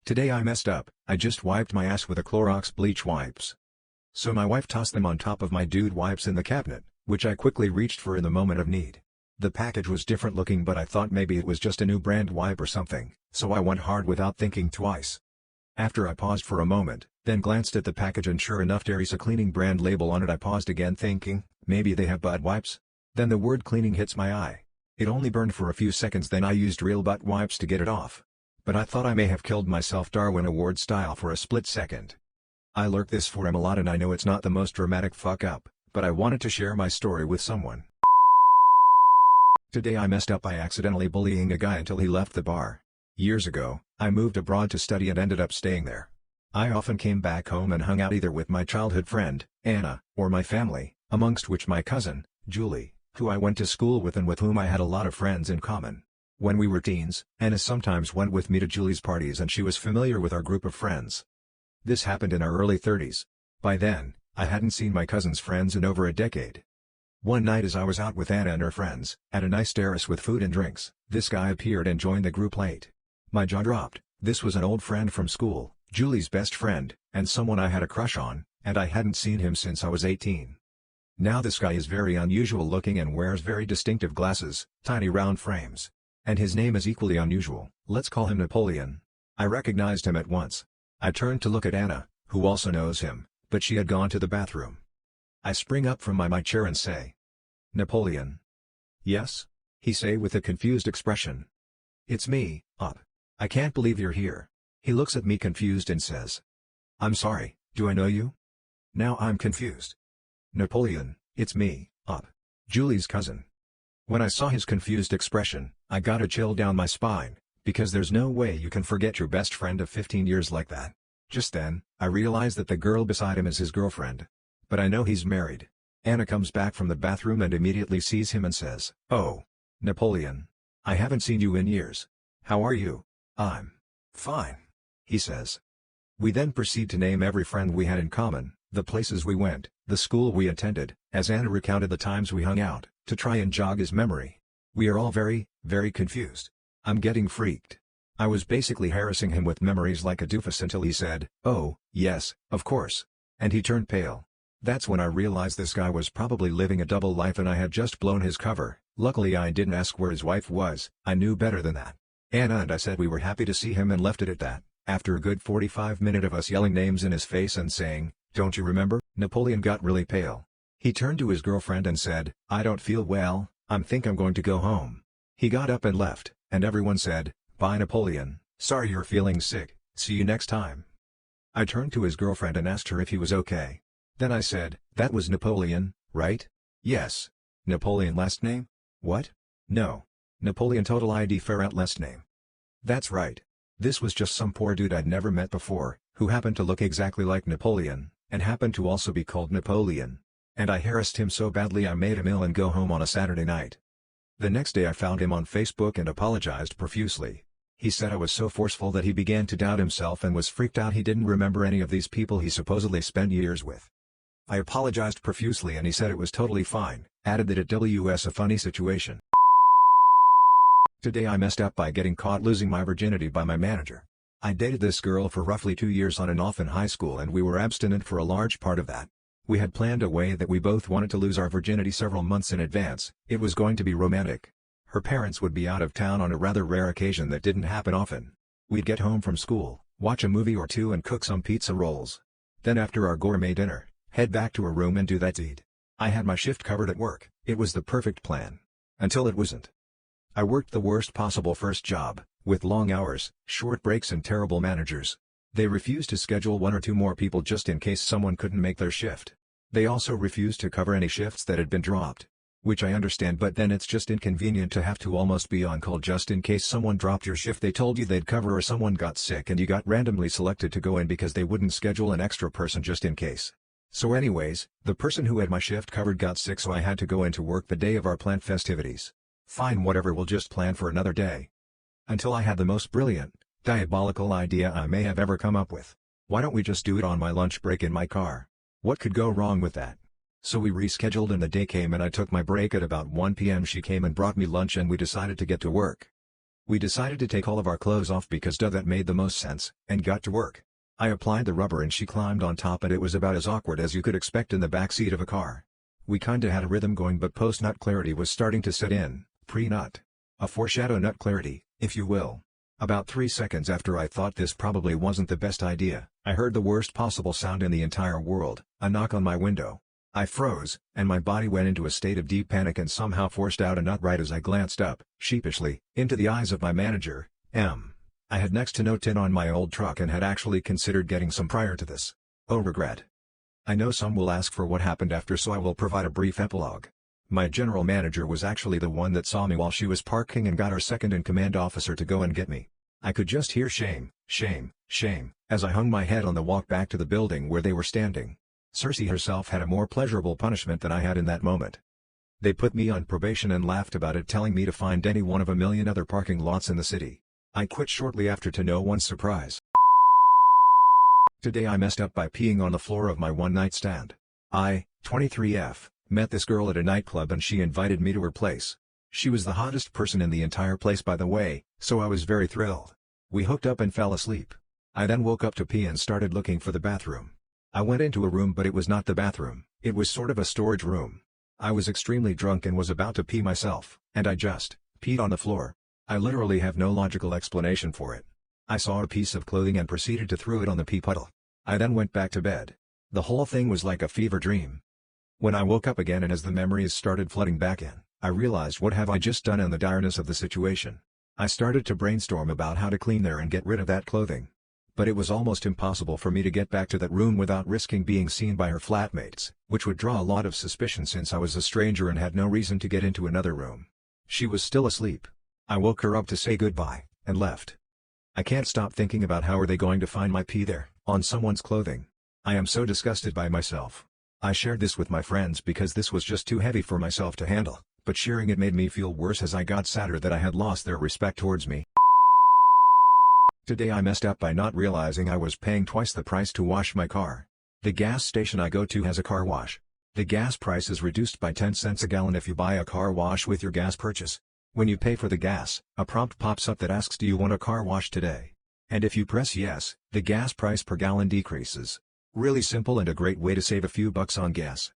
Today I messed up. I just wiped my ass with a Clorox bleach wipes. So my wife tossed them on top of my dude wipes in the cabinet, which I quickly reached for in the moment of need. The package was different looking, but I thought maybe it was just a new brand wipe or something, so I went hard without thinking twice. After I paused for a moment, then glanced at the package and sure enough there is a cleaning brand label on it. I paused again thinking, maybe they have butt wipes? Then the word cleaning hits my eye. It only burned for a few seconds, then I used real butt wipes to get it off. But I thought I may have killed myself Darwin Award style for a split second. I lurk this for him a lot and I know it's not the most dramatic fuck up, but I wanted to share my story with someone. Today I messed up by accidentally bullying a guy until he left the bar. Years ago, I moved abroad to study and ended up staying there. I often came back home and hung out either with my childhood friend, Anna, or my family, amongst which my cousin, Julie, who I went to school with and with whom I had a lot of friends in common. When we were teens, Anna sometimes went with me to Julie's parties and she was familiar with our group of friends. This happened in our early 30s. By then, I hadn't seen my cousin's friends in over a decade. One night as I was out with Anna and her friends, at a nice terrace with food and drinks, this guy appeared and joined the group late. My jaw dropped. This was an old friend from school, Julie's best friend, and someone I had a crush on, and I hadn't seen him since I was 18. Now this guy is very unusual looking and wears very distinctive glasses, tiny round frames. And his name is equally unusual. Let's call him Napoleon. I recognized him at once. I turned to look at Anna, who also knows him, but she had gone to the bathroom. I spring up from my chair and say, "Napoleon." "Yes?" he say with a confused expression. "It's me, Up. I can't believe you're here." He looks at me confused and says, "I'm sorry, do I know you?" Now I'm confused. "Napoleon, it's me, Up. Julie's cousin." When I saw his confused expression, I got a chill down my spine, because there's no way you can forget your best friend of 15 years like that. Just then, I realized that the girl beside him is his girlfriend. But I know he's married. Anna comes back from the bathroom and immediately sees him and says, "Oh, Napoleon. I haven't seen you in years. How are you?" "I'm fine," he says. We then proceed to name every friend we had in common, the places we went, the school we attended, as Anna recounted the times we hung out, to try and jog his memory. We are all very, very confused. I'm getting freaked. I was basically harassing him with memories like a doofus until he said, "Oh, yes, of course." And he turned pale. That's when I realized this guy was probably living a double life and I had just blown his cover. Luckily I didn't ask where his wife was, I knew better than that. Anna and I said we were happy to see him and left it at that. After a good 45 minutes of us yelling names in his face and saying, "Don't you remember?" Napoleon got really pale. He turned to his girlfriend and said, "I don't feel well, I'm going to go home." He got up and left, and everyone said, "Bye Napoleon, sorry you're feeling sick, see you next time." I turned to his girlfriend and asked her if he was okay. Then I said, "That was Napoleon, right?" "Yes." "Napoleon last name?" "What?" "No. Napoleon total ID Ferrat last name." "That's right." This was just some poor dude I'd never met before, who happened to look exactly like Napoleon, and happened to also be called Napoleon. And I harassed him so badly I made him ill and go home on a Saturday night. The next day I found him on Facebook and apologized profusely. He said I was so forceful that he began to doubt himself and was freaked out he didn't remember any of these people he supposedly spent years with. I apologized profusely and he said it was totally fine, added that it was a funny situation. Today I messed up by getting caught losing my virginity by my manager. I dated this girl for roughly 2 years on and off in high school and we were abstinent for a large part of that. We had planned a way that we both wanted to lose our virginity several months in advance. It was going to be romantic. Her parents would be out of town on a rather rare occasion that didn't happen often. We'd get home from school, watch a movie or two and cook some pizza rolls. Then after our gourmet dinner, head back to her room and do that deed. I had my shift covered at work. It was the perfect plan. Until it wasn't. I worked the worst possible first job, with long hours, short breaks and terrible managers. They refused to schedule 1 or 2 more people just in case someone couldn't make their shift. They also refused to cover any shifts that had been dropped. Which I understand, but then it's just inconvenient to have to almost be on call just in case someone dropped your shift they told you they'd cover or someone got sick and you got randomly selected to go in because they wouldn't schedule an extra person just in case. So anyways, the person who had my shift covered got sick so I had to go into work the day of our plant festivities. Fine, whatever, we'll just plan for another day. Until I had the most brilliant, diabolical idea I may have ever come up with. Why don't we just do it on my lunch break in my car? What could go wrong with that? So we rescheduled and the day came and I took my break at about 1 p.m. She came and brought me lunch and we decided to get to work. We decided to take all of our clothes off because that made the most sense, and got to work. I applied the rubber and she climbed on top, and it was about as awkward as you could expect in the backseat of a car. We kinda had a rhythm going, but post-nut clarity was starting to set in, pre-nut. A foreshadow nut clarity, if you will. About 3 seconds after I thought this probably wasn't the best idea, I heard the worst possible sound in the entire world, a knock on my window. I froze, and my body went into a state of deep panic and somehow forced out a nut right as I glanced up, sheepishly, into the eyes of my manager, M. I had next to no tin on my old truck and had actually considered getting some prior to this. Oh, regret. I know some will ask for what happened after, so I will provide a brief epilogue. My general manager was actually the one that saw me while she was parking and got our second-in-command officer to go and get me. I could just hear shame, shame, shame, as I hung my head on the walk back to the building where they were standing. Cersei herself had a more pleasurable punishment than I had in that moment. They put me on probation and laughed about it, telling me to find any one of a million other parking lots in the city. I quit shortly after, to no one's surprise. Today I messed up by peeing on the floor of my one-night stand. I, 23F, met this girl at a nightclub and she invited me to her place. She was the hottest person in the entire place, by the way, so I was very thrilled. We hooked up and fell asleep. I then woke up to pee and started looking for the bathroom. I went into a room, but it was not the bathroom, it was sort of a storage room. I was extremely drunk and was about to pee myself, and I just peed on the floor. I literally have no logical explanation for it. I saw a piece of clothing and proceeded to throw it on the pee puddle. I then went back to bed. The whole thing was like a fever dream. When I woke up again and as the memories started flooding back in, I realized what have I just done and the direness of the situation. I started to brainstorm about how to clean there and get rid of that clothing. But it was almost impossible for me to get back to that room without risking being seen by her flatmates, which would draw a lot of suspicion since I was a stranger and had no reason to get into another room. She was still asleep. I woke her up to say goodbye, and left. I can't stop thinking about how are they going to find my pee there, on someone's clothing. I am so disgusted by myself. I shared this with my friends because this was just too heavy for myself to handle, but sharing it made me feel worse as I got sadder that I had lost their respect towards me. Today I messed up by not realizing I was paying twice the price to wash my car. The gas station I go to has a car wash. The gas price is reduced by 10 cents a gallon if you buy a car wash with your gas purchase. When you pay for the gas, a prompt pops up that asks, do you want a car wash today? And if you press yes, the gas price per gallon decreases. Really simple and a great way to save a few bucks on gas.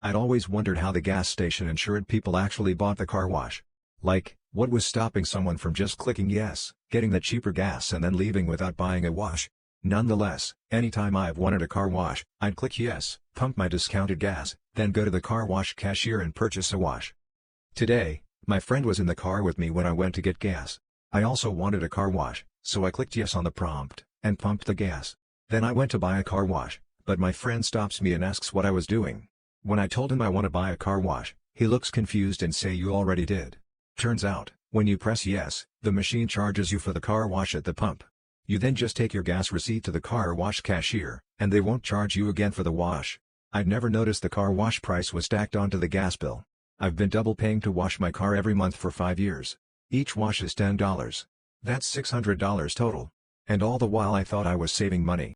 I'd always wondered how the gas station ensured people actually bought the car wash. Like, what was stopping someone from just clicking yes, getting the cheaper gas and then leaving without buying a wash? Nonetheless, anytime I've wanted a car wash, I'd click yes, pump my discounted gas, then go to the car wash cashier and purchase a wash. Today, my friend was in the car with me when I went to get gas. I also wanted a car wash, so I clicked yes on the prompt, and pumped the gas. Then I went to buy a car wash, but my friend stops me and asks what I was doing. When I told him I want to buy a car wash, he looks confused and say you already did. Turns out, when you press yes, the machine charges you for the car wash at the pump. You then just take your gas receipt to the car wash cashier, and they won't charge you again for the wash. I'd never noticed the car wash price was stacked onto the gas bill. I've been double paying to wash my car every month for 5 years. Each wash is $10. That's $600 total. And all the while I thought I was saving money.